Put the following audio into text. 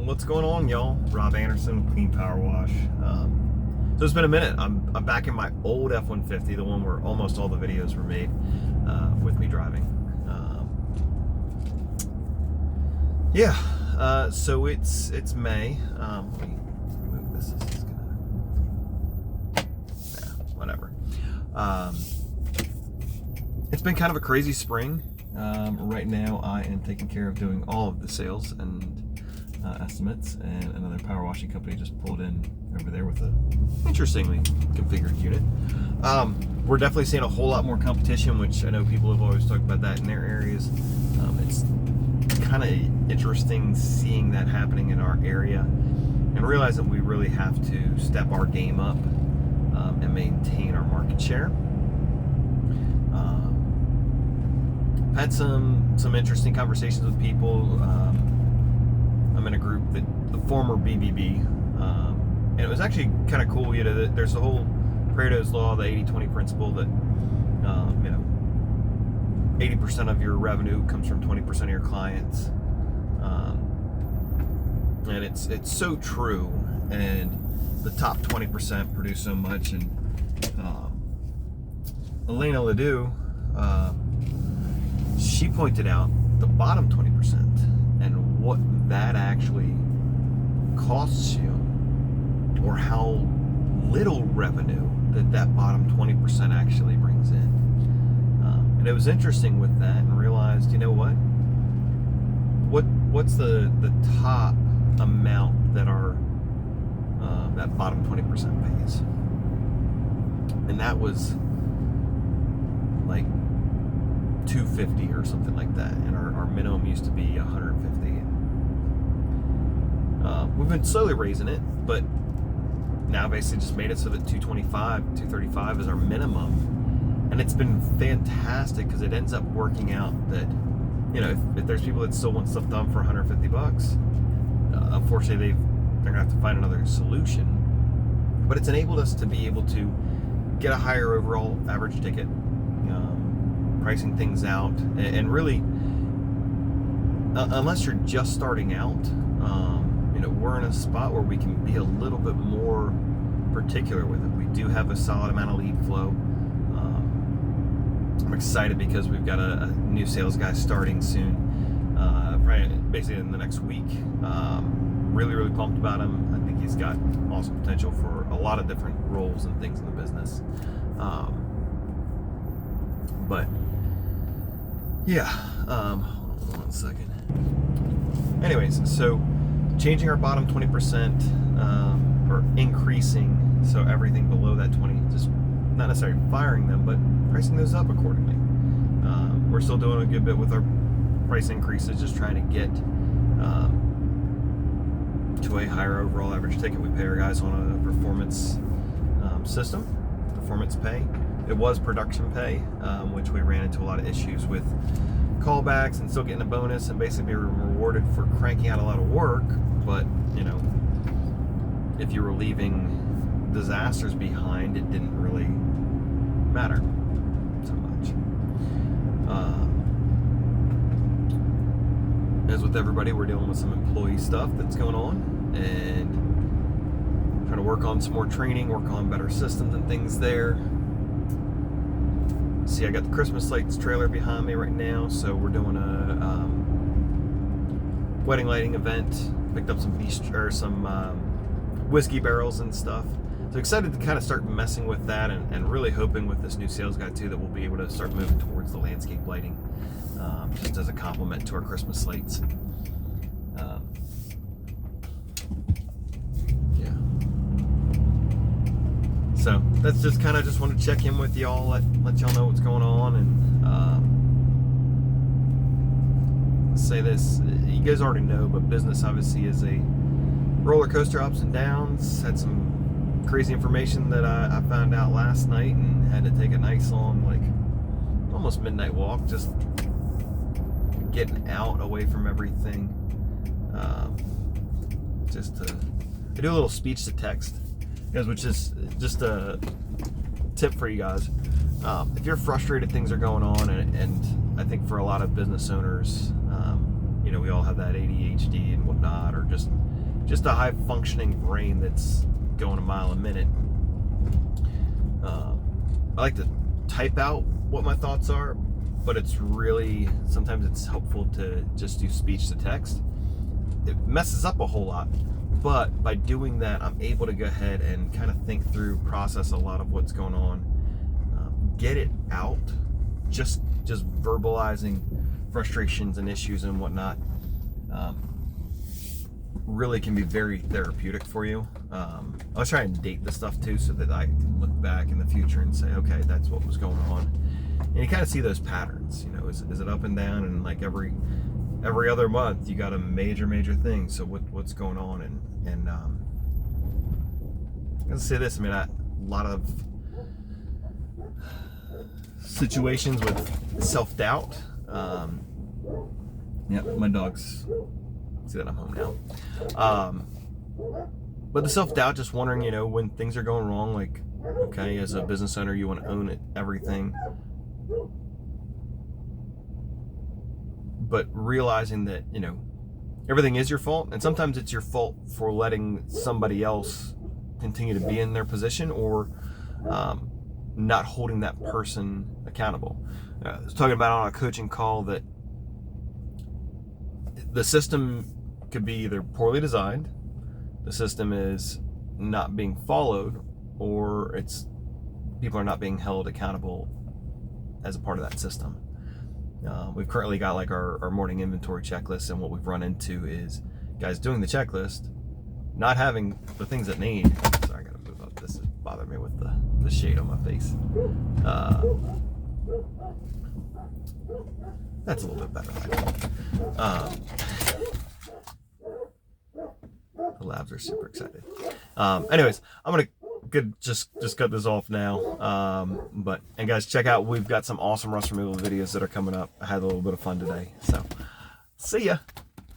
What's going on, y'all? Rob Anderson with Clean Power Wash. So it's been a minute. I'm back in my old F-150, the one where almost all the videos were made with me driving. So it's May. Let me move this. This is gonna, whatever. It's been kind of a crazy spring. Right now, I am taking care of doing all of the sales and estimates, and another power washing company just pulled in over there with a interestingly configured unit. We're definitely seeing a whole lot more competition, which I know people have always talked about that in their areas. It's kind of interesting seeing that happening in our area and realize that we really have to step our game up and maintain our market share. Had some interesting conversations with people. I'm in a group that the former BBB, and it was actually kind of cool. You know, there's the whole Pareto's law, the 80-20 principle, that 80% of your revenue comes from 20% of your clients, and it's so true. And the top 20% produce so much. And Elena Ledoux, she pointed out the bottom 20% and what that actually costs you, or how little revenue that bottom 20% actually brings in. And it was interesting with that, and realized, you know what's the top amount that our that bottom 20% pays, and that was like $250 or something like that, and our minimum used to be $150. We've been slowly raising it, but now basically just made it so that $225, $235 is our minimum, and it's been fantastic because it ends up working out that, if there's people that still want stuff done for $150, unfortunately they're gonna have to find another solution. But it's enabled us to be able to get a higher overall average ticket, pricing things out, and really, unless you're just starting out, we're in a spot where we can be a little bit more particular with it. We do have a solid amount of lead flow. I'm excited because we've got a new sales guy starting soon, probably basically in the next week. Really pumped about him. I think he's got awesome potential for a lot of different roles and things in the business. But yeah, hold on 1 second. Anyways, so changing our bottom 20%, or increasing, so everything below that 20, just not necessarily firing them, but pricing those up accordingly. We're still doing a good bit with our price increases, just trying to get to a higher overall average ticket. We pay our guys on a performance system, performance pay. It was production pay, which we ran into a lot of issues with callbacks and still getting a bonus and basically being rewarded for cranking out a lot of work. But if you were leaving disasters behind, it didn't really matter so much. As with everybody, we're dealing with some employee stuff that's going on, and trying to work on some more training, work on better systems and things there. See, I got the Christmas lights trailer behind me right now, so we're doing a wedding lighting event. Picked up some whiskey barrels and stuff. So excited to kind of start messing with that, and really hoping with this new sales guy too that we'll be able to start moving towards the landscape lighting, just as a complement to our Christmas lights. So that's just kind of just want to check in with y'all, let y'all know what's going on, and say this, you guys already know, but business obviously is a roller coaster, ups and downs. Had some crazy information that I found out last night, and had to take a nice long, like almost midnight walk, just getting out away from everything, just to do a little speech to text. Which is just a tip for you guys. If you're frustrated, things are going on, and I think for a lot of business owners, you know, we all have that ADHD and whatnot, or just a high functioning brain that's going a mile a minute. I like to type out what my thoughts are, but it's really, sometimes it's helpful to just do speech to text. It messes up a whole lot, but by doing that, I'm able to go ahead and kind of think through, process a lot of what's going on, get it out. Just verbalizing frustrations and issues and whatnot really can be very therapeutic for you. I was trying to date the stuff too, so that I can look back in the future and say, okay, that's what was going on. And you kind of see those patterns. You know, is it up and down, and like every other month you got a major thing. So what's going on? And I'll say this. I mean, a lot of situations with self-doubt. Yeah, my dog's, see that I'm home now. But the self-doubt, just wondering, you know, when things are going wrong, like, okay, as a business owner, you want to own everything. But realizing that, you know, everything is your fault, and sometimes it's your fault for letting somebody else continue to be in their position, or not holding that person accountable. I was talking about on a coaching call that the system could be either poorly designed, the system is not being followed, or it's people are not being held accountable as a part of that system. We've currently got like our morning inventory checklist, and what we've run into is guys doing the checklist, not having the things that need. Sorry, I gotta move up. This is bothering me with the shade on my face. That's a little bit better, I think. The labs are super excited. Anyways, I'm gonna just cut this off now. And guys, check out, we've got some awesome rust removal videos that are coming up. I had a little bit of fun today, so see ya.